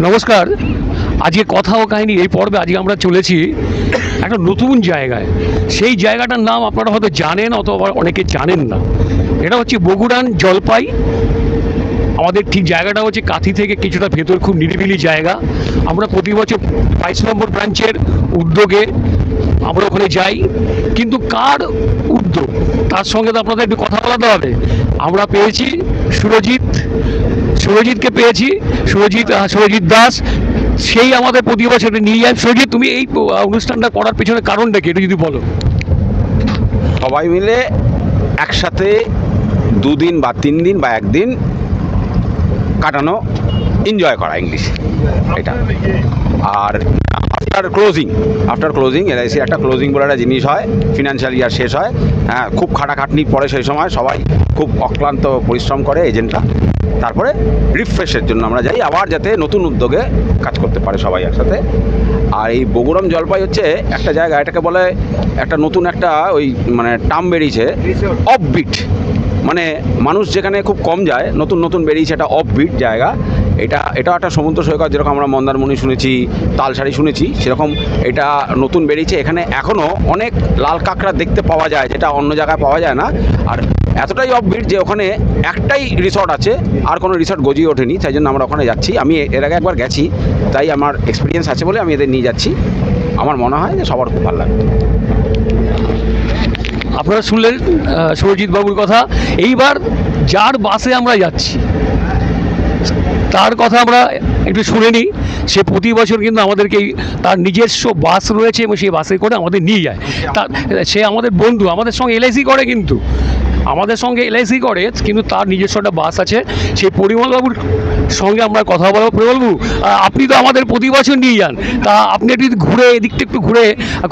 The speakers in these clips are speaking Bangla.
নমস্কার। আজকে কথা ও কাহিনী এই পর্বে আজকে আমরা চলেছি একটা নতুন জায়গায়। সেই জায়গাটার নাম আপনারা হয়তো জানেন অথবা অনেকে জানেন না। এটা হচ্ছে বগুড়ান জলপাই। আমাদের ঠিক জায়গাটা হচ্ছে কাঁথি থেকে কিছুটা ভেতর, খুব নিরিবিলি জায়গা। আমরা প্রতি বছর 22 নম্বর ব্রাঞ্চের উদ্যোগে আমরা ওখানে যাই, কিন্তু কার উদ্যোগ তার সঙ্গে তো আপনাদের একটু কথা বলাতে হবে। আমরা পেয়েছি সুরজিৎকে পেয়েছি, সুরজিৎ দাস। সেই আমাদের প্রতি বছর নিয়ে যায়। সুরজিৎ, তুমি এই অনুষ্ঠানটা করার পেছনে কারণটা কি একটু যদি বলো। সবাই মিলে একসাথে 2 দিন বা 3 দিন বা 1 দিন কাটানো, এনজয় করা ইংলিশে এটা। আর আফটার ক্লোজিং এলআইসি একটা ক্লোজিং বলে একটা জিনিস হয়, ফিনান্সিয়াল ইয়ার শেষ হয়। হ্যাঁ, খুব খাটাখাটনি পরে সেই সময় সবাই খুব অক্লান্ত পরিশ্রম করে এজেন্টরা। তারপরে রিফ্রেশের জন্য আমরা যাই, আবার যাতে নতুন উদ্যোগে কাজ করতে পারে সবাই একসাথে। আর এই বগুড়াম জলপাই হচ্ছে একটা জায়গা, এটাকে বলে একটা নতুন একটা ওই মানে টার্ম বেরিয়েছে, অফবিট। মানে মানুষ যেখানে খুব কম যায়, নতুন বেরিয়েছে একটা অফবিট জায়গা। এটাও একটা সমুদ্র সৈকত, যেরকম আমরা মন্দারমণি শুনেছি, তালসারি শুনেছি, সেরকম এটা নতুন বেরিয়েছে। এখানে এখনও অনেক লাল কাঁকড়া দেখতে পাওয়া যায়, যেটা অন্য জায়গায় পাওয়া যায় না। আর এতটাই অফবিট যে ওখানে একটাই রিসর্ট আছে, আর কোনো রিসর্ট গজিয়ে ওঠেনি, তাই জন্য আমরা ওখানে যাচ্ছি। আমি এর আগে একবার গেছি, তাই আমার এক্সপিরিয়েন্স আছে বলে আমি এদের নিয়ে যাচ্ছি। আমার মনে হয় যে সবার খুব ভালো লাগবে। আপনারা শুনলেন সুরজিৎ বাবুর কথা। এইবার যার বাসে আমরা যাচ্ছি তার কথা আমরা একটু শুনে নিই। সে প্রতি বছর কিন্তু আমাদেরকে তার নিজস্ব বাস রয়েছে এবং সেই বাসে করে আমাদের নিয়ে যায়। সে আমাদের বন্ধু, আমাদের সঙ্গে এলআইসি করে, কিন্তু তার নিজস্ব একটা বাস আছে। সেই পরিমলবাবুর সঙ্গে আমরা কথা বলবো। পরিমলবাবু, আপনি তো আমাদের প্রতি বছর নিয়ে যান, তা আপনি একটু ঘুরে এদিকটা একটু ঘুরে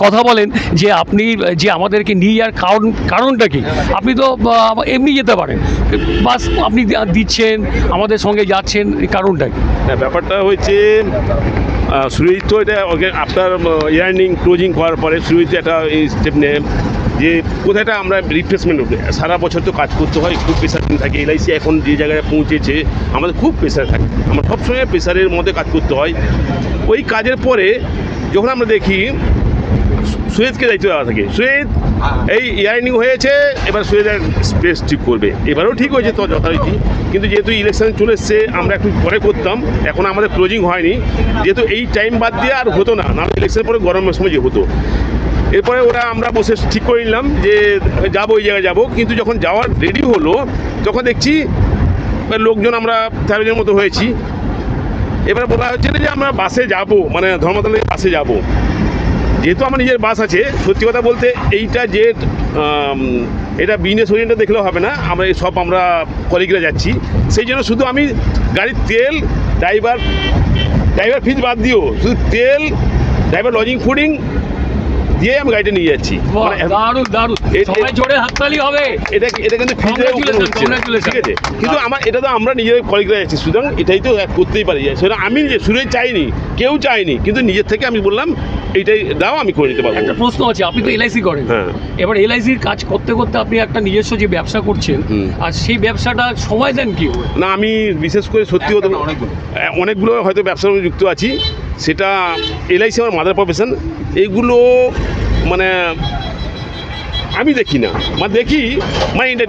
কথা বলেন যে আপনি যে আমাদেরকে নিয়ে যাওয়ার কারণটা কি। আপনি তো এমনি যেতে পারেন, বাস আপনি দিচ্ছেন, আমাদের সঙ্গে যাচ্ছেন, এই কারণটা কি? ব্যাপারটা হচ্ছে সুরজিৎ তো এটা আফটার ইয়ার্নিং ক্লোজিং করার পরে সুরজিৎ একটা এই স্টেপ নেয় যে কোথায়টা আমরা রিফ্রেশমেন্ট হবে। সারা বছর তো কাজ করতে হয়, খুব প্রেশার থাকে। এলআইসি এখন যে জায়গায় পৌঁছেছে আমাদের খুব প্রেশার থাকে, আমরা সবসময় প্রেশারের মধ্যে কাজ করতে হয়। ওই কাজের পরে যখন আমরা দেখি সুয়েজকে দায়িত্ব দেওয়া থাকে, সুয়েজ এই ইয়ার্নিং হয়েছে, এবার সুয়েজ স্পেস ঠিক করবে। এবারও ঠিক হয়েছে তো যথারীতি, কিন্তু যেহেতু ইলেকশন চলে এসছে আমরা একটু পরে করতাম, এখন আমাদের ক্লোজিং হয়নি, যেহেতু এই টাইম বাদ দিয়ে আর হতো না, ইলেকশনের পরে গরমের সময় যে হতো। এরপরে আমরা বসে ঠিক করে নিলাম যে যাবো, ওই জায়গায় যাবো। কিন্তু যখন যাওয়ার রেডি হলো তখন দেখছি লোকজন আমরা 13 জনের মতো হয়েছি। এবারে বলা হচ্ছে যে আমরা বাসে যাব, মানে ধর্মতলায় বাসে যাব। যেহেতু আমার নিজের বাস আছে, সত্যি কথা বলতে এইটা যে এটা বিজনেস ওরিয়েন্টেড দেখলেও হবে না, আমরা আমরা কলিগরা যাচ্ছি। সেই জন্য শুধু আমি গাড়ির তেল, ড্রাইভার ফিজ বাদ দিও, শুধু তেল, ড্রাইভার লজিং ফুডিং দিয়ে আমি গাড়িটা নিয়ে যাচ্ছি। এটা কিন্তু ঠিক আছে, কিন্তু আমার এটা তো আমরা নিজেদের কলিগরা যাচ্ছি, সুতরাং এটাই তো করতেই পারি। সুতরাং আমি শুরু চাইনি, কেউ চাইনি, কিন্তু নিজের থেকে আমি বললাম এইটাই দাও, আমি করে নিতে পারবো। একটা প্রশ্ন আছে, আপনি তো এলআইসি করেন, এবার এলআইসির কাজ করতে করতে আপনি একটা নিজস্ব যে ব্যবসা করছেন, আর সেই ব্যবসাটা সময় দেন কি না? আমি বিশেষ করে সত্যি কথা অনেকগুলো হয়তো ব্যবসার সঙ্গে যুক্ত আছি, সেটা এলআইসি আমার মাদার প্রফেশন। এইগুলো মানে আমি দেখি না, দেখি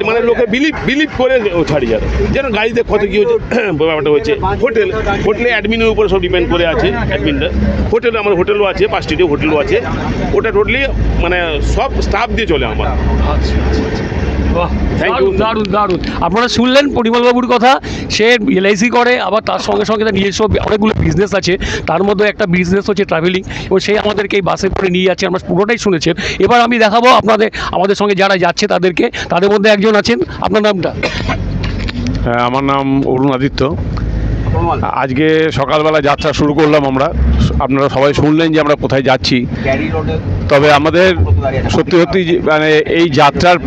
মানে লোকে বিলিভ করে ছাড়ি। আর যেন গাড়িতে কত কী হচ্ছে ব্যাপারটা হচ্ছে। হোটেলে অ্যাডমিনের উপরে সব ডিপেন্ড করে আছে। অ্যাডমিনটা হোটেলে, আমার হোটেলও আছে, 5টি হোটেলও আছে, ওটা টোটালি মানে সব স্টাফ দিয়ে চলে আমার। দারুণ। আপনারা শুনলেন পরিমলবাবুর কথা। সে এলআইসি করে, আবার তার সঙ্গে সঙ্গে তার নিজস্ব অনেকগুলো বিজনেস আছে, তার মধ্যে একটা বিজনেস হচ্ছে ট্রাভেলিং, এবং সেই আমাদেরকে এই বাসে করে নিয়ে যাচ্ছে। আমরা পুরোটাই শুনেছেন। এবার আমি দেখাবো আমাদের সঙ্গে যারা যাচ্ছে তাদেরকে। তাদের মধ্যে একজন আছেন, আপনার নামটা? হ্যাঁ, আমার নাম অরুণ আদিত্য। আজকে সকালবেলা যাত্রা শুরু করলাম আমরা। আপনারা সবাই শুনলেন যে আমরা কোথায় যাচ্ছি। তবে আমাদের সত্যি মানে এই যাত্রার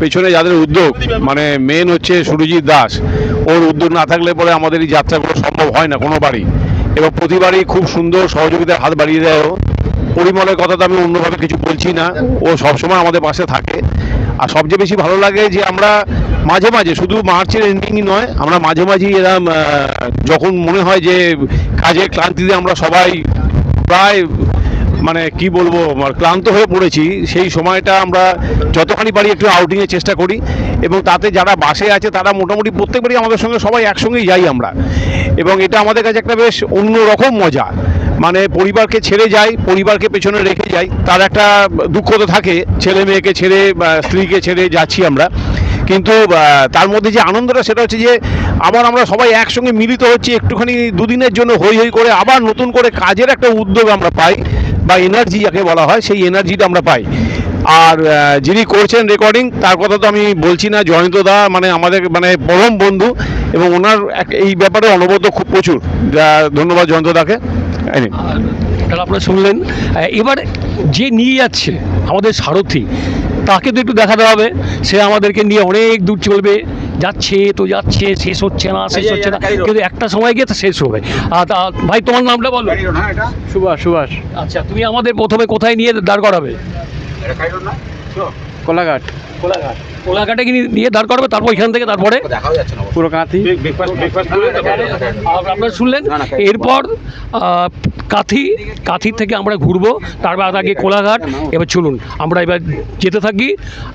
পেছনে যাদের উদ্যোগ, মানে মেন হচ্ছে সুরজিৎ দাস। ওর উদ্যোগ না থাকলে পরে আমাদের এই যাত্রাগুলো সম্ভব হয় না কোনোবারই, এবং প্রতিবারই খুব সুন্দর সহযোগিতার হাত বাড়িয়ে দেয় ও। পরিমলের কথা তো আমি অন্যভাবে কিছু বলছি না, ও সবসময় আমাদের পাশে থাকে। আর সবচেয়ে বেশি ভালো লাগে যে আমরা মাঝে মাঝে, শুধু মার্চের এন্ডিংই নয়, আমরা মাঝে মাঝেই এরম যখন মনে হয় যে কাজের ক্লান্তিতে আমরা সবাই প্রায় মানে কি বলবো ক্লান্ত হয়ে পড়েছি, সেই সময়টা আমরা যতখানি পারি একটু আউটিংয়ের চেষ্টা করি, এবং তাতে যারা বাসে আছে তারা মোটামুটি প্রত্যেকবারই আমাদের সঙ্গে সবাই একসঙ্গেই যাই আমরা, এবং এটা আমাদের কাছে একটা বেশ অন্য রকম মজা। মানে পরিবারকে ছেড়ে যাই, পরিবারকে পেছনে রেখে যাই, তার একটা দুঃখ তো থাকে, ছেলে মেয়েকে ছেড়ে স্ত্রীকে ছেড়ে যাচ্ছি আমরা, কিন্তু তার মধ্যে যে আনন্দটা সেটা হচ্ছে যে আবার আমরা সবাই একসঙ্গে মিলিত হচ্ছি, একটুখানি দুদিনের জন্য হই হই করে আবার নতুন করে কাজের একটা উদ্যোগ আমরা পাই, বা এনার্জি যাকে বলা হয়, সেই এনার্জিটা আমরা পাই। আর যিনি করছেন রেকর্ডিং, তার কথা তো আমি বলছি না, জয়ন্তদা মানে আমাদের মানে পরম বন্ধু, এবং ওনার এই ব্যাপারে অনবদ্য খুব প্রচুর, যা ধন্যবাদ জয়ন্তদাকে। তাহলে আপনারা শুনলেন। এবার যে নিয়ে যাচ্ছে আমাদের সারথি, তাকে তো একটু দেখাতে হবে, সে আমাদেরকে নিয়ে অনেক দূর চলবে, যাচ্ছে তো যাচ্ছে, শেষ হচ্ছে না, কিন্তু একটা সময় গিয়ে তো শেষ হবে। ভাই তোমার নামটা বলো। সুভাষ। আচ্ছা, তুমি আমাদের প্রথমে কোথায় নিয়ে দাঁড় করাবে? কোলাঘাট। কোলাঘাটে কি নিয়ে দাঁড় করাবে, তারপর ওইখান থেকে তারপরে পুরো কাঁথি। আপনারা শুনলেন। এরপর কাঁথি থেকে আমরা ঘুরবো, তারপর আগে কোলাঘাট। এবার চলুন আমরা এবার যেতে থাকি।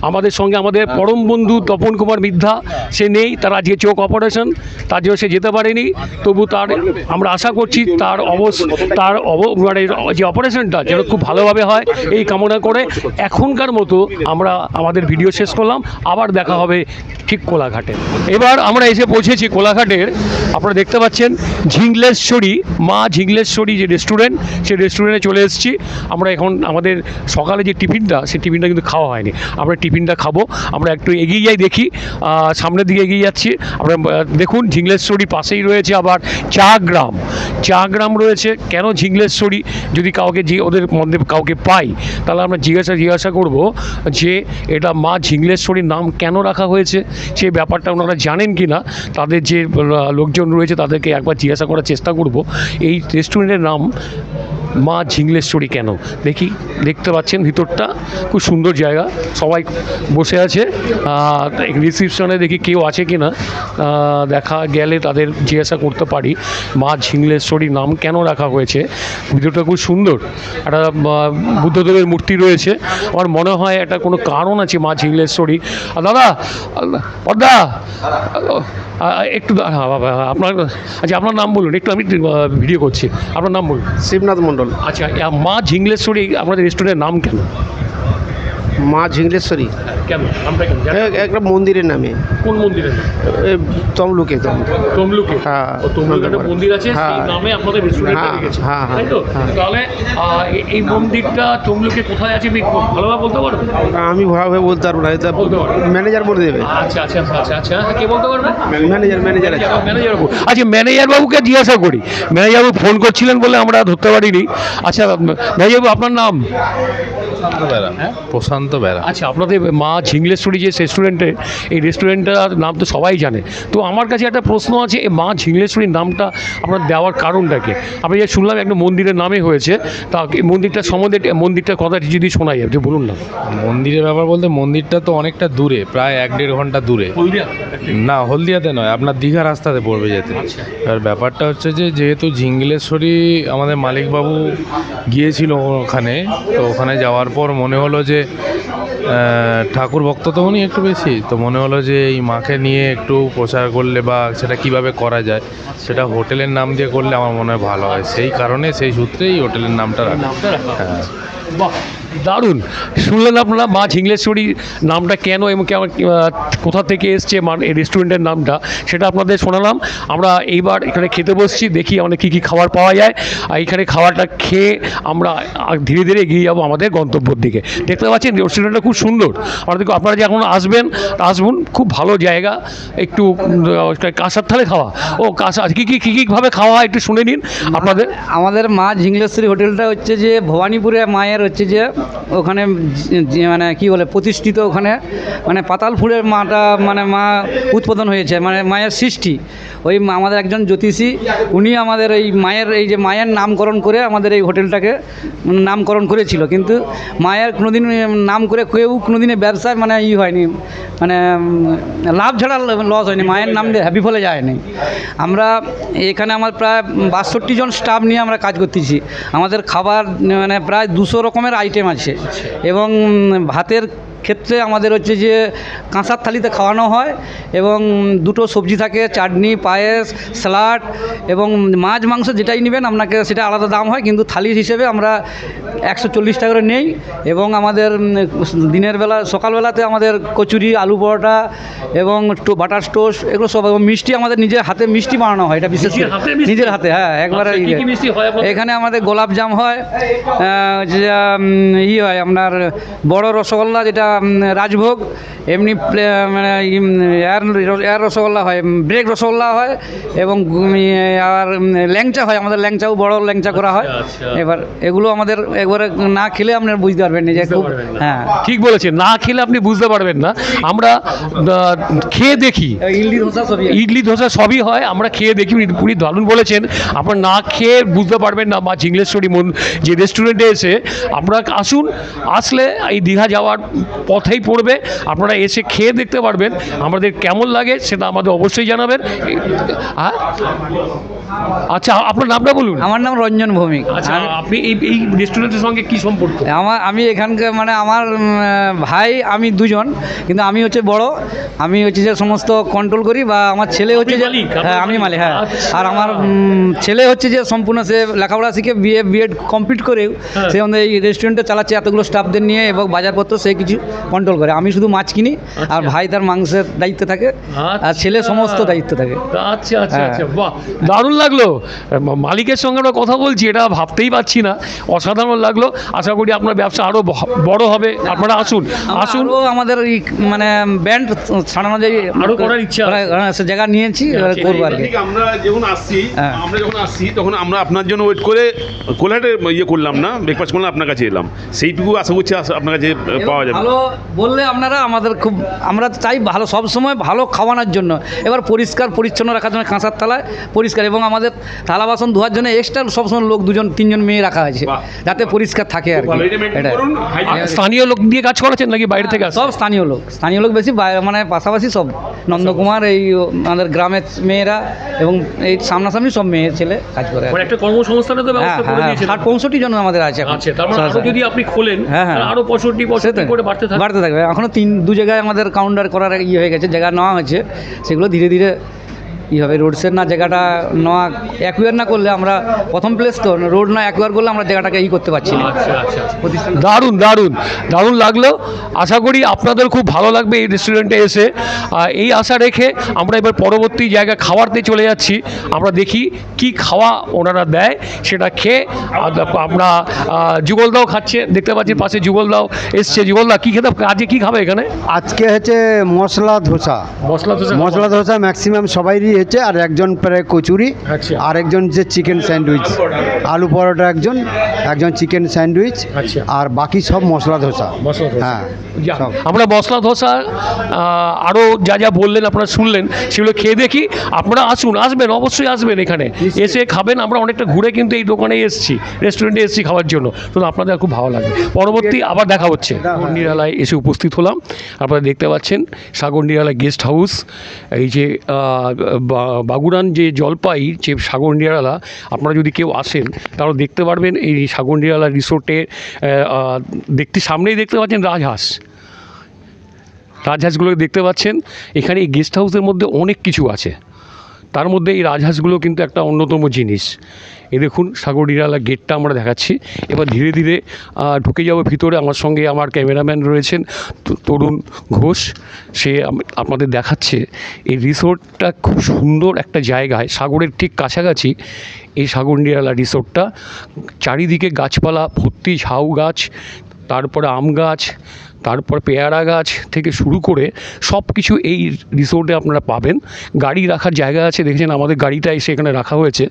আমাদের সঙ্গে আমাদের পরম বন্ধু তপন কুমার মিদ্ধা, সে নেই, তার আজকে চোখ অপারেশন, তার জন্য সে যেতে পারেনি। তবু তার আমরা আশা করছি মানে যে অপারেশনটা যেন খুব ভালোভাবে হয়, এই কামনা করে এখনকার মতো আমরা আমাদের ভিডিও শেষ করলাম। আবার দেখা হবে ঠিক কোলাঘাটে। এবার আমরা এসে পৌঁছেছি কোলাঘাটের। আপনারা দেখতে পাচ্ছেন ঝিংলেশ্বরী, মা ঝিংলেশ্বরী যে রেস্টুরেন্ট, সেই রেস্টুরেন্টে চলে এসেছি আমরা। এখন আমাদের সকালে যে টিফিনটা, সেই টিফিনটা কিন্তু খাওয়া হয়নি, আমরা টিফিনটা খাবো। আমরা একটু এগিয়ে যাই, দেখি সামনের দিকে এগিয়ে যাচ্ছি আমরা। দেখুন ঝিংলেশ্বরী পাশেই রয়েছে আবার চা গ্রাম রয়েছে। কেন ঝিংলেশ্বরী, যদি কাউকে ওদের মধ্যে কাউকে পাই, তাহলে আমরা জিজ্ঞাসা করব যে এটা মা ঝিংলেশ্বরীর নাম কেন রাখা হয়েছে, সেই ব্যাপারটা ওনারা জানেন কি না। তাদের যে লোকজন রয়েছে তাদেরকে একবার জিজ্ঞাসা করার চেষ্টা করব এই রেস্টুরেন্টের নাম মা ঝিংলেশ্বরী কেন। দেখতে পাচ্ছেন ভিতরটা খুব সুন্দর জায়গা, সবাই বসে আছে। রিসিপশনে দেখি কেউ আছে কি না, দেখা গেলে তাদের জিজ্ঞাসা করতে পারি মা ঝিংলেশ্বরী নাম কেন রাখা হয়েছে। ভিতরটা খুব সুন্দর, একটা বুদ্ধদেবের মূর্তি রয়েছে। আমার মনে হয় একটা কোনো কারণ আছে মা ঝিংলেশ্বরী। দাদা একটু আপনার, আচ্ছা আপনার নাম বলুন একটু, আমি ভিডিও করছি, আপনার নাম বলুন। শিবনাথ মণ্ডল। আচ্ছা, মা ঝিংলেশ্বরী আপনাদের রেস্টুরেন্টের নাম কেন? মা ঝিংলেশ্বরী কেন নামটা কেন? একটা মন্দিরের নামে। কোন মন্দিরের নাম? তমলুকে। হ্যাঁ, তমলুকে একটা মন্দির আছে, সেই নামে আপনাদের রেস্টুরেন্টটা রেখেছে, তাই তো? তাহলে এই মন্দিরটা তমলুকে কোথায় আছে ভালোভাবে বলতে পারবেন? আমি ভালোভাবে বলতে পারবো না, এটা ম্যানেজার বলে দেবে। আচ্ছা, কে বলতে পারবেন? ম্যানেজার আছে। আচ্ছা, ম্যানেজার বাবুকে জিজ্ঞাসা করি। ম্যানেজার বাবু ফোন করছিলেন বলে আমরা ধরতে পারিনি। আচ্ছা ম্যানেজার বাবু, আপনার নাম? প্রশান্ত বেরা। আচ্ছা, আপনাদের মা ঝিংলেশ্বরী যে রেস্টুরেন্টে, এই রেস্টুরেন্টটার নাম তো সবাই জানে, তো আমার কাছে একটা প্রশ্ন আছে, এই মা ঝিংলেশ্বরীর নামটা আপনার দেওয়ার কারণটা কি? আমি যে শুনলাম একটা মন্দিরের নামে হয়েছে, তা মন্দিরটা সম্বন্ধে, মন্দিরটার কথা যদি শোনা যায় যে বলুন না। মন্দিরের ব্যাপার বলতে, মন্দিরটা তো অনেকটা দূরে, প্রায় 1-1.5 ঘন্টা দূরে। না, হলদিয়াতে নয়, আপনার দীঘা রাস্তাতে পড়বে যেতে। আর ব্যাপারটা হচ্ছে যে যেহেতু ঝিংলেশ্বরী আমাদের মালিকবাবু গিয়েছিল ওখানে, তো ওখানে যাওয়ার পর মনে হলো যে ঠাকুর ভক্ত তো উনি একটু বেশি, তো মনে হলো যে এই মাকে নিয়ে একটু প্রচার করলে বা সেটা কিভাবে করা যায়, সেটা হোটেলের নাম দিয়ে করলে আমার মনে হয় ভালো হয়। সেই কারণে, সেই সূত্রেই হোটেলের নামটা রাখা। হ্যাঁ, বাহ, দারুণ। শুনলেন আপনারা মা ঝিংলেশ্বরী নামটা কেন এবং কোথা থেকে এসছে এই রেস্টুরেন্টের নামটা, সেটা আপনাদের শোনালাম। আমরা এইবার এখানে খেতে বসছি, দেখি অনেক কী খাবার পাওয়া যায়। আর এখানে খাবারটা খেয়ে আমরা ধীরে ধীরে এগিয়ে যাবো আমাদের গন্তব্যের দিকে। দেখতে পাচ্ছেন রেস্টুরেন্টটা খুব সুন্দর। আপনারা যখন আসবেন, খুব ভালো জায়গা। একটু কাঁসার থালে খাওয়া, কাঁসা কীভাবে খাওয়া হয় একটু শুনে নিন আপনাদের। আমাদের মা ঝিংলেশ্বরী হোটেলটা হচ্ছে যে ভবানীপুরে মায়ের হচ্ছে যে ওখানে মানে কি বলে প্রতিষ্ঠিত, ওখানে মানে পাতাল ফুলের মাটা মানে মা উৎপাদন হয়েছে, মানে মায়ের সৃষ্টি। ওই আমাদের একজন জ্যোতিষী, উনি আমাদের এই মায়ের নামকরণ করে আমাদের এই হোটেলটাকে নামকরণ করেছিল। কিন্তু মায়ের কোনোদিন নাম করে কেউ কোনোদিনে ব্যবসায় মানে হয়নি, মানে লাভ ছাড়া লস হয়নি, মায়ের নাম দিয়ে বিফলে যায়নি। আমরা এখানে আমার প্রায় 62 জন স্টাফ নিয়ে আমরা কাজ করতেছি। আমাদের খাবার মানে প্রায় 200 রকমের আইটেম আছে, এবং ভাতের ক্ষেত্রে আমাদের হচ্ছে যে কাঁসার থালিতে খাওয়ানো হয়, এবং 2টো সবজি থাকে, চাটনি, পায়েস, স্যালাড, এবং মাছ মাংস যেটাই নেবেন আপনাকে সেটা আলাদা দাম হয়, কিন্তু থালির হিসেবে আমরা 140 টাকা করে নেই। এবং আমাদের দিনের বেলা সকালবেলাতে আমাদের কচুরি, আলু পরোটা এবং বাটার টোস্ট এগুলো সব, এবং মিষ্টি আমাদের নিজের হাতে মিষ্টি বানানো হয়, এটা বিশেষ করে নিজের হাতে। হ্যাঁ, একবারে এখানে আমাদের গোলাপ জাম হয়, যে হয় আপনার বড় রসগোল্লা যেটা রাজভোগ, এমনি মানে এয়ার রসগোল্লা হয়, ব্রেক রসগোল্লা হয়, এবং আর ল্যাংচা হয়, আমাদের ল্যাংচাও বড় ল্যাংচা করা হয়। এবার এগুলো আমাদের একবারে না খেলে আপনার বুঝতে পারবেন না যে খুব, হ্যাঁ ঠিক বলেছেন, না খেলে আপনি বুঝতে পারবেন না। আমরা খেয়ে দেখি, ইডলি ধোসা সবই হয়, আমরা খেয়ে দেখি। উনি দারুণ বলেছেন, আপনারা না খেয়ে বুঝতে পারবেন না। মা ঝিংলেশ্বরী যে রেস্টুরেন্টে এসে আপনারা আসুন, আসলে এই দীঘা যাওয়ার পথেই পড়বে, আপনারা এসে খেয়ে দেখতে পারবেন। আমাদের কেমন লাগে সেটা আমাদের অবশ্যই জানাবেন। হ্যাঁ, আচ্ছা, আপনার নামটা বলুন। আমার নাম রঞ্জন ভৌমিক। আচ্ছা, আপনি এই রেস্টুরেন্টের সঙ্গে কি সম্পর্ক? আমি এখানকার মানে আমার ভাই, আমি দুজন, কিন্তু আমি হচ্ছে বড়, আমি হচ্ছে যে সমস্ত কন্ট্রোল করি, বা আমার ছেলে হচ্ছে যে, হ্যাঁ আমি মালিক, হ্যাঁ। আর আমার ছেলে হচ্ছে যে সম্পূর্ণ সে লেখাপড়া শিখে বিএড কমপ্লিট করেও সে আমাদের এই রেস্টুরেন্টে চালাচ্ছে এতগুলো স্টাফদের নিয়ে, এবং বাজারপত্র সে কিছু কন্ট্রোল করে। আমি শুধু মাছ কিনি, আর ভাই তার মাংসের দায়িত্ব থাকে, আর ছেলে সমস্ত দায়িত্ব থাকে। আচ্ছা আচ্ছা আচ্ছা, বাহ, দারুণ লাগলো। মালিকের সঙ্গে আমরা কথা বলছি, এটা ভাবতেই পারছি না, অসাধারণ লাগলো। আশা করি আপনার ব্যবসা আরও বড় হবে। আপনারা আসুন। আমাদের এই মানে ব্যান্ড ছাড়ানো যায়, আরও করার ইচ্ছা সে জায়গা নিয়েছি, করবো আর কি। আমরা যখন আসছি তখন আমরা আপনার জন্য ওয়েট করে কোলাঘাটে করলাম না, ব্রেকফাস্ট করলাম, আপনার কাছে এলাম। সেইটুকু আশা করছি আপনার কাছে পাওয়া যাবে। ভালো বললে আপনারা আমাদের খুব, আমরা চাই ভালো, সব সময় ভালো খাওয়ানোর জন্য। এবার পরিষ্কার পরিচ্ছন্ন রাখার জন্য কাঁসার থালায় পরিষ্কার, এবং আমাদের থালা বাসন ধোয়ার জন্য এক্সট্রা সবসময় লোক 2-3 মেয়ে রাখা হয়েছে, যাতে পরিষ্কার থাকে আর কি। এটা স্থানীয় লোক দিয়ে কাজ করাচ্ছেন নাকি বাইরে থেকে? সব স্থানীয় লোক বেশি, মানে পাশাপাশি সব নন্দকুমার, এই আমাদের গ্রামের মেয়েরা, এবং এই সামনাসামনি সব মেয়ে ছেলে কাজ করে। একটা কর্মসংস্থানের তো ব্যবস্থা করে দিয়েছেন। 65 জন আমাদের আছে। আচ্ছা, তার মানে আরো যদি আপনি খোলেন, আরো 65 করে বাড়তে থাকবে। এখনো 2 জায়গায় আমাদের কাউন্টার করার হয়ে গেছে, জায়গা নেওয়া হয়েছে, সেগুলো ধীরে ধীরে হবে। রোডসের না জায়গাটা নেওয়া, অ্যাকুয়ার না করলে আমরা প্রথম প্লেস তো, রোড না অ্যাকুয়ার করলে আমরা জায়গাটাকে করতে পারছি না। দারুণ দারুণ দারুণ লাগলো। আশা করি আপনাদের খুব ভালো লাগবে এই রেস্টুরেন্টে এসে। এই আশা রেখে আমরা এবার পরবর্তী জায়গায় খাওয়ারতে চলে যাচ্ছি। আমরা দেখি কি খাওয়া ওনারা দেয়, সেটা খেয়ে আমরা যুগলদাও খাচ্ছে, দেখতে পাচ্ছি পাশে যুগলদাও এসছে। যুগলদা কী খেতে, আজকে কী খাবে এখানে? আজকে হচ্ছে মশলা ধোসা ম্যাক্সিমাম সবাইরই হচ্ছে, আর একজন প্রায় কচুরি, আর একজন যে চিকেন স্যান্ডউইচ, আলু পরোটা, একজন চিকেন স্যান্ডউইচ, আর বাকি সব মশলা ধোসা। হ্যাঁ, আমরা মশলা ধোসা আরও যা যা বললেন আপনারা শুনলেন, সেগুলো খেয়ে দেখি। আপনারা আসবেন, অবশ্যই আসবেন, এখানে এসে খাবেন। আমরা অনেকটা ঘুরে কিন্তু এই দোকানে এসেছি, রেস্টুরেন্টে এসেছি খাওয়ার জন্য, তো আপনাদের খুব ভালো লাগবে। পরবর্তী আবার দেখা হচ্ছে। সাগর নিরালায় এসে উপস্থিত হলাম। আপনারা দেখতে পাচ্ছেন সাগর নিরালা গেস্ট হাউস। এই যে বাগুড়ান যে জলপাই যে সাগর নিরালা, আপনারা যদি কেউ আসেন তাহলে দেখতে পারবেন এই সাগর নিরালা রিসোর্টে সামনেই দেখতে পাচ্ছেন রাজহাঁসগুলো দেখতে পাচ্ছেন। এখানে এই গেস্ট হাউসের মধ্যে অনেক কিছু আছে, তার মধ্যে এই রাজহাঁসগুলো কিন্তু একটা অন্যতম জিনিস। এই দেখুন সাগর নিরালা গেটটা আমরা দেখাচ্ছি। এবার ধীরে ধীরে ঢুকে যাবো ভিতরে। আমার সঙ্গে আমার ক্যামেরাম্যান রয়েছেন তরুণ ঘোষ, সে আপনাদের দেখাচ্ছে। এই রিসোর্টটা খুব সুন্দর একটা জায়গায়, সাগরের ঠিক কাছাকাছি এই সাগর নিরালা রিসোর্টটা। চারিদিকে গাছপালা ভর্তি, ঝাউ গাছ, তারপরে আম গাছ, তারপর পেয়ারা গাছ থেকে শুরু করে সব কিছু এই রিসোর্টে আপনারা পাবেন। গাড়ি রাখার জায়গা আছে, দেখেছেন আমাদের গাড়িটা এসে এখানে রাখা হয়েছে,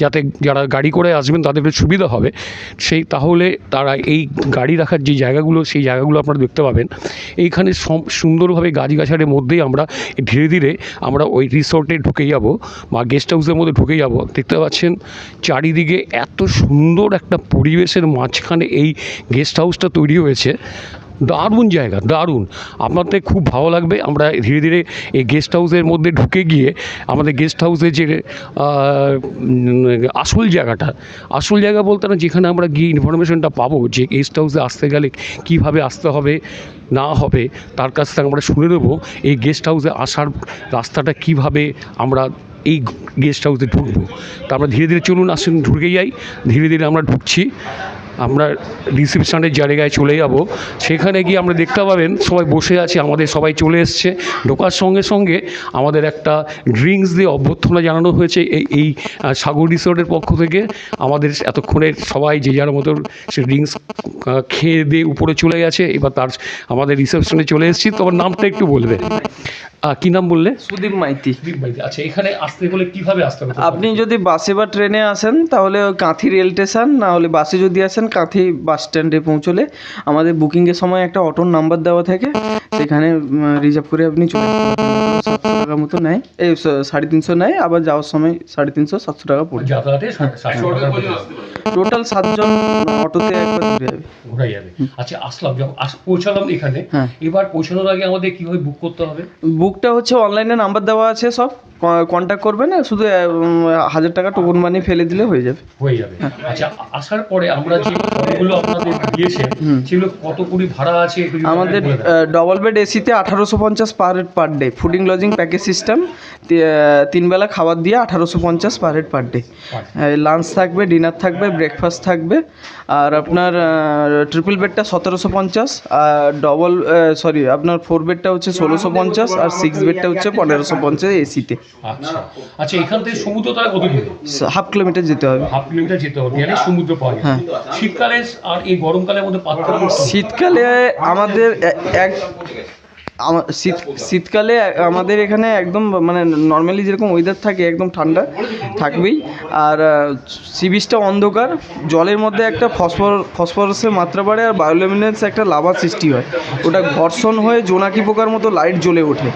যাতে যারা গাড়ি করে আসবেন তাদের একটু সুবিধা হবে। তাহলে তারা এই গাড়ি রাখার যে জায়গাগুলো, সেই জায়গাগুলো আপনারা দেখতে পাবেন। এইখানে সুন্দরভাবে গাছগাছালির মধ্যেই আমরা ধীরে ধীরে আমরা ওই রিসোর্টে ঢুকে যাব বা গেস্ট হাউসের মধ্যে ঢুকে যাব। দেখতে পাচ্ছেন চারিদিকে এত সুন্দর একটা পরিবেশের মাঝখানে এই গেস্ট হাউসটা তৈরি হয়েছে। দারুণ জায়গা, দারুণ, আপনাদের খুব ভালো লাগবে। আমরা ধীরে ধীরে এই গেস্ট হাউসের মধ্যে ঢুকে গিয়ে আমাদের গেস্ট হাউসের যে আসল জায়গা বলতে না, যেখানে আমরা গিয়ে ইনফরমেশনটা পাবো যে গেস্ট হাউসে আসতে গেলে কীভাবে আসতে হবে না হবে, তার কাছ থেকে আমরা শুনে নেবো এই গেস্ট হাউসে আসার রাস্তাটা কীভাবে আমরা এই গেস্ট হাউসে ঢুকবো। তা আমরা ধীরে ধীরে চলুন, আসুন ঢুকে যাই। ধীরে ধীরে আমরা ঢুকছি, আমরা রিসেপশনের জায়গায় চলে যাব। সেখানে গিয়ে আমরা দেখতে পাবেন সবাই বসে আছে, আমাদের সবাই চলে এসছে। ঢোকার সঙ্গে সঙ্গে আমাদের একটা ড্রিঙ্কস দিয়ে অভ্যর্থনা জানানো হয়েছে এই সাগর রিসোর্টের পক্ষ থেকে। আমাদের এতক্ষণে সবাই যে যার মতো সে ড্রিঙ্কস খেয়ে দিয়ে উপরে চলে গেছে। এবার আমাদের রিসেপশনে চলে এসেছি। তোমার নামটা একটু বলবে, কী নাম বললে? সুদীপ মাইতি। আচ্ছা, এখানে আসতে গেলে কীভাবে আসতে হবে? আপনি যদি বাসে বা ট্রেনে আসেন তাহলে কাঁথি রেল স্টেশন, না হলে বাসে যদি আসেন কাঁথি বাস স্ট্যান্ডে পৌঁছলে আমাদের বুকিংয়ের সময় একটা অটোর নাম্বার দেওয়া থাকে, সেখানে রিজার্ভ করে আপনি চলে আসতে পারবেন। 700 টাকা মতো নেয়, এই 350 নেয়, আবার যাওয়ার সময় 350 700 টাকা পড়ে। যাতায়াতে 700 টাকা টোটাল 7 জন অটোতে একবার ঘুরে যাবে। আচ্ছা, আসলাম, যখন পৌঁছালাম এখানে, এবার পৌঁছানোর আগে আমাদের কীভাবে বুক করতে হবে? বুকটা হচ্ছে অনলাইনে নাম্বার দেওয়া আছে, সব কন্ট্যাক্ট করবেন, শুধু 1000 টাকা টোকন মানি ফেলে দিলে হয়ে যাবে। আচ্ছা, আসার পরে আমরা যে ঘরগুলো আপনাদের দিয়েছেন সেগুলো কত করে ভাড়া আছে? আমাদের ডবল বেড এসিতে 1850 per head per day, fooding lodging package system, 3 বেলা খাবার দিয়ে 1850 per head per day. Lunch থাকবে, ডিনার থাকবে, ব্রেকফাস্ট থাকবে। আর আপনার ট্রিপল বেডটা 1750, আর আপনার 4 বেডটা হচ্ছে 1650, আর 6 বেডটা হচ্ছে 1550 এসিতে। আচ্ছা আচ্ছা, এখান থেকে সমুদ্র তারা কত দূরে? 1/2 কিলোমিটার যেতে হবে। 1/2 কিলোমিটার যেতে হবে, মানে সমুদ্র পাওয়া যায়। শীতকালে আর এই গরমকালের মধ্যে পার্থক্য? শীতকালে আমাদের শীতকালে আমাদের এখানে একদম মানে নর্মালি যেরকম ওয়েদার থাকে একদম ঠান্ডা থাকবেই। আর সি বিচটা অন্ধকার, জলের মধ্যে একটা ফসফরাসের মাত্রা বাড়ে, আর বায়োলুমিনেন্স একটা লাভা সৃষ্টি হয়, ওটা ঘর্ষণ হয়ে জোনাকি পোকার মতো লাইট জ্বলে ওঠে।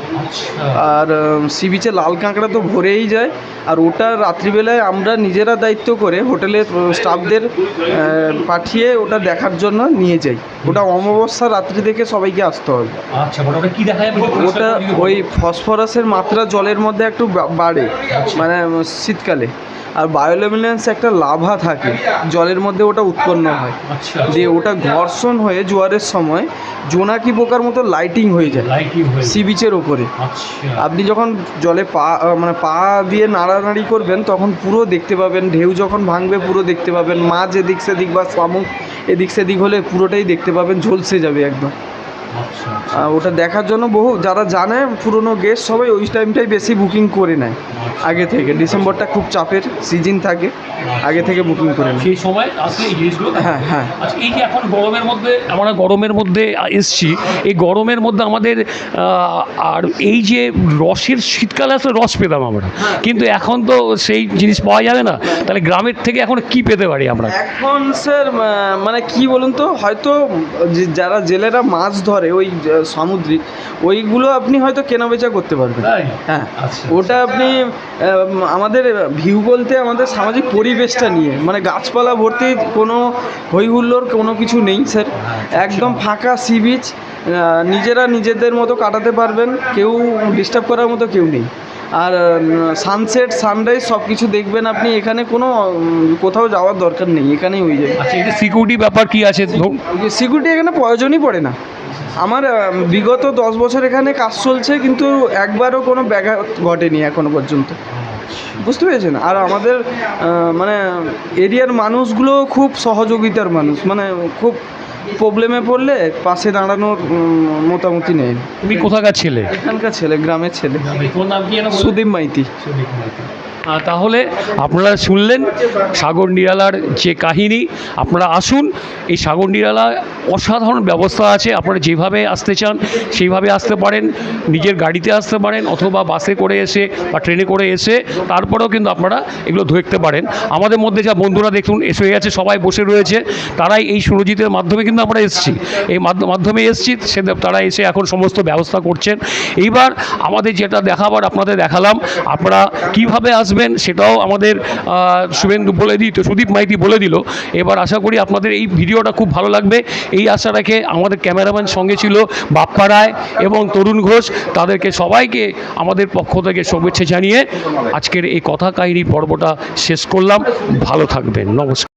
আর সি বিচে লাল কাঁকড়া তো ভরেই যায়, আর ওটা রাত্রিবেলায় আমরা নিজেরা দায়িত্ব করে হোটেলের স্টাফদের পাঠিয়ে ওটা দেখার জন্য নিয়ে যাই। ওটা অমাবস্যা রাত্রি থেকে সবাইকে আসতে হবে। আচ্ছা, কি দেখা যাবে? ওটা ওই ফসফরাসের মাত্রা জলের মধ্যে একটু বাড়ে মানে শীতকালে, আর বায়োলুমিনেন্স একটা লাভা থাকে জলের মধ্যে, ওটা উৎপন্ন হয়, যে ওটা ঘর্ষণ হয়ে জোয়ারের সময় জোনাকি পোকার মতো লাইটিং হয়ে যায় সি বিচের ওপরে। আপনি যখন জলে পা দিয়ে নাড়ানাড়ি করবেন তখন পুরো দেখতে পাবেন, ঢেউ যখন ভাঙবে পুরো দেখতে পাবেন, মাছ এদিক সেদিক বা শামুক এদিক সেদিক হলে পুরোটাই দেখতে পাবেন, ঝলসে যাবে একদম। ওটা দেখার জন্য বহু যারা জানে পুরনো গেস্ট সবাই ওই টাইমটাই বেশি বুকিং করে নেয় আগে থেকে। ডিসেম্বরটা খুব চাপের সিজন থাকে, আগে থেকে বুকিং করে নেয় সেই সময় আসলে এই জিনিসগুলো। হ্যাঁ। আচ্ছা, এই যে এখন আমরা গরমের মধ্যে এসছি, এই গরমের মধ্যে আমাদের আর এই যে রসের, শীতকালে আসলে রস পেতাম আমরা, কিন্তু এখন তো সেই জিনিস পাওয়া যাবে না। তাহলে গ্রামের থেকে এখন কি পেতে পারি আমরা এখন? স্যার মানে কি বলুন তো, হয়তো যারা জেলেরা মাছ ধরে ওই সামুদ্রিক, ওইগুলো আপনি হয়তো কেনাবেচা করতে পারবেন। হ্যাঁ, ওটা আপনি আমাদের ভিউ বলতে আমাদের সামাজিক পরিবেশটা নিয়ে, মানে গাছপালা ভর্তি, কোনো হই হুল্লোড় কোনো কিছু নেই স্যার, একদম ফাঁকা সি বিচ, নিজেরা নিজেদের মতো কাটাতে পারবেন, কেউ ডিস্টার্ব করার মতো কেউ নেই। আর সানসেট সানরাইজ সব কিছু দেখবেন আপনি, এখানে কোনো কোথাও যাওয়ার দরকার নেই, এখানেই হয়ে যাবে। আচ্ছা, এটা সিকিউরিটি ব্যাপার কি আছে? সিকিউরিটি এখানে প্রয়োজনই পড়ে না। আমার বিগত 10 বছর এখানে কাজ চলছে, কিন্তু একবারও কোনো ব্যাঘাত ঘটেনি এখনো পর্যন্ত, বুঝতে পেরেছেন? আর আমাদের মানে এরিয়ার মানুষগুলো খুব সহযোগিতার মানুষ, মানে খুব প্রবলেমে পড়লে পাশে দাঁড়ানোর মোটামুটি নেই। তুমি কোথাকার ছেলে? এখানকার ছেলে, গ্রামের ছেলে। তোর নাম কি? সুদীপ মাইতি। তাহলে আপনারা শুনলেন সাগর নিরালার যে কাহিনী। আপনারা আসুন, এই সাগর নিরালা অসাধারণ ব্যবস্থা আছে, আপনারা যেভাবে আসতে চান সেইভাবে আসতে পারেন, নিজের গাড়িতে আসতে পারেন অথবা বাসে করে এসে বা ট্রেনে করে এসে তারপরেও কিন্তু আপনারা এগুলো দেখতে পারেন। আমাদের মধ্যে যা বন্ধুরা দেখুন এসে গেছে, সবাই বসে রয়েছে, তারাই এই সুরজিতের মাধ্যমে কিন্তু আমরা এসেছি, এই মাধ্যমে এসেছি, সে তারা এসে এখন সমস্ত ব্যবস্থা করছেন। এইবার আমাদের যেটা দেখাবার আপনাদের দেখালাম, আপনারা কিভাবে আসবেন সেটাও আমাদের শুভেন্দু বলে দিত, সুদীপ মাইতি বলে দিল। এবার আশা করি আপনাদের এই ভিডিওটা খুব ভালো লাগবে, এই আশা রেখে আমাদের ক্যামেরাম্যান সঙ্গে ছিল বাপ্পা রায় এবং তরুণ ঘোষ, তাদেরকে সবাইকে আমাদের পক্ষ থেকে শুভেচ্ছা জানিয়ে আজকের এই কথা কাহিনী পর্বটা শেষ করলাম। ভালো থাকবেন, নমস্কার।